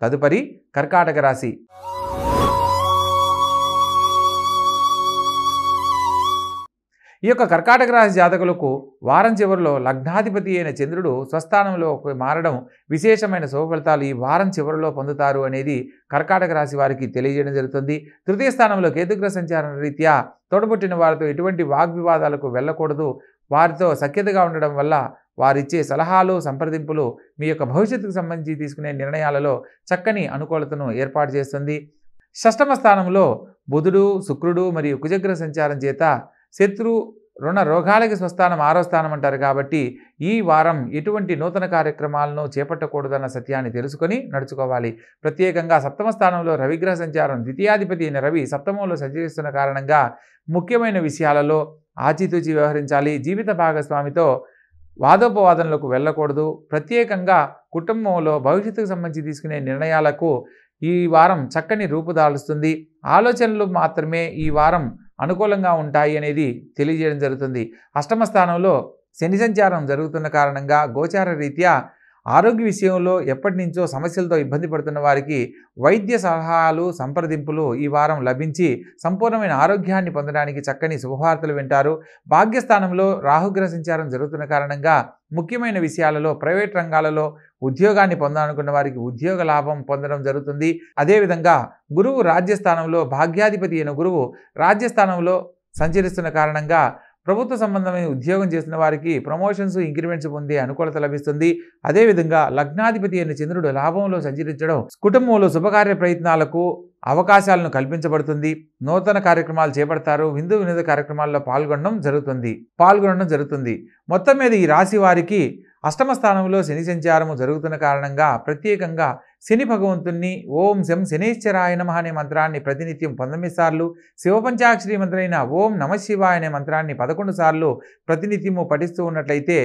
తదుపరి కర్కాటక రాశి. ఈ యొక్క కర్కాటక రాశి జాతకులకు వారం చివరిలో లగ్నాధిపతి అయిన చంద్రుడు స్వస్థానంలో మారడం విశేషమైన శుభ ఫలితాలు ఈ వారం చివరిలో పొందుతారు అనేది కర్కాటక రాశి వారికి తెలియజేయడం జరుగుతుంది. తృతీయ స్థానంలో కేతుగ్రహ సంచారం రీత్యా తోడబుట్టిన వారితో ఎటువంటి వాగ్వివాదాలకు వెళ్ళకూడదు. వారితో సఖ్యతగా ఉండడం వల్ల వారిచ్చే సలహాలు సంప్రదింపులు మీ యొక్క భవిష్యత్తుకు సంబంధించి తీసుకునే నిర్ణయాలలో చక్కని అనుకూలతను ఏర్పాటు చేస్తుంది. షష్టమ స్థానంలో బుధుడు, శుక్రుడు మరియు కుజగ్రహ సంచారం చేత శత్రు రుణ రోగాలకి స్వస్థానం 6వ స్థానం అంటారు. కాబట్టి ఈ వారం ఎటువంటి నూతన కార్యక్రమాలను చేపట్టకూడదన్న సత్యాన్ని తెలుసుకొని నడుచుకోవాలి. ప్రత్యేకంగా సప్తమ స్థానంలో రవిగ్రహ సంచారం, ద్వితీయాధిపతి అయిన రవి సప్తమంలో సంచరిస్తున్న కారణంగా ముఖ్యమైన విషయాలలో ఆచితూచి వ్యవహరించాలి. జీవిత భాగస్వామితో వాదోపవాదనలకు వెళ్ళకూడదు. ప్రత్యేకంగా కుటుంబంలో భవిష్యత్తుకు సంబంధించి తీసుకునే నిర్ణయాలకు ఈ వారం చక్కని రూపుదాలుస్తుంది. ఆలోచనలు మాత్రమే ఈ వారం అనుకూలంగా ఉంటాయి అనేది తెలియజేయడం జరుగుతుంది. అష్టమ స్థానంలో శని సంచారం జరుగుతున్న కారణంగా గోచార రీత్యా ఆరోగ్య విషయంలో ఎప్పటి నుంచో సమస్యలతో ఇబ్బంది పడుతున్న వారికి వైద్య సలహాలు సంప్రదింపులు ఈ వారం లభించి సంపూర్ణమైన ఆరోగ్యాన్ని పొందడానికి చక్కని శుభవార్తలు వింటారు. భాగ్యస్థానంలో రాహుగ్రహ సంచారం జరుగుతున్న కారణంగా ముఖ్యమైన విషయాలలో ప్రైవేట్ రంగాలలో ఉద్యోగాన్ని పొందాలనుకున్న వారికి ఉద్యోగ లాభం పొందడం జరుగుతుంది. అదేవిధంగా గురువు రాజ్యస్థానంలో భాగ్యాధిపతి అయిన గురువు రాజ్యస్థానంలో సంచరిస్తున్న కారణంగా ప్రభుత్వ సంబంధమైన ఉద్యోగం చేసిన వారికి ప్రమోషన్స్, ఇంక్రిమెంట్స్ పొందే అనుకూలత లభిస్తుంది. అదేవిధంగా లగ్నాధిపతి అయిన చంద్రుడు లాభంలో సంచరించడం కుటుంబంలో శుభకార్య ప్రయత్నాలకు అవకాశాలను కల్పించబడుతుంది. నూతన కార్యక్రమాలు చేపడతారు. విందు వినోద కార్యక్రమాల్లో పాల్గొనడం జరుగుతుంది. మొత్తం మీద ఈ రాశి వారికి అష్టమ స్థానంలో శని సంచారము జరుగుతున్న కారణంగా ప్రత్యేకంగా శని భగవంతుణ్ణి ఓం శం శనేశ్వరాయ నమః అనే మంత్రాన్ని ప్రతినిత్యం 19 సార్లు, శివపంచాక్షరి మంత్రైన ఓం నమఃశివాయ అనే మంత్రాన్ని 11 సార్లు ప్రతినిత్యము పఠిస్తూ ఉన్నట్లయితే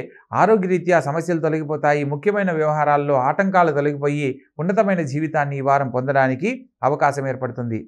ఆరోగ్యరీత్యా సమస్యలు తొలగిపోతాయి. ముఖ్యమైన వ్యవహారాల్లో ఆటంకాలు తొలగిపోయి ఉన్నతమైన జీవితాన్ని ఈ వారం పొందడానికి అవకాశం ఏర్పడుతుంది.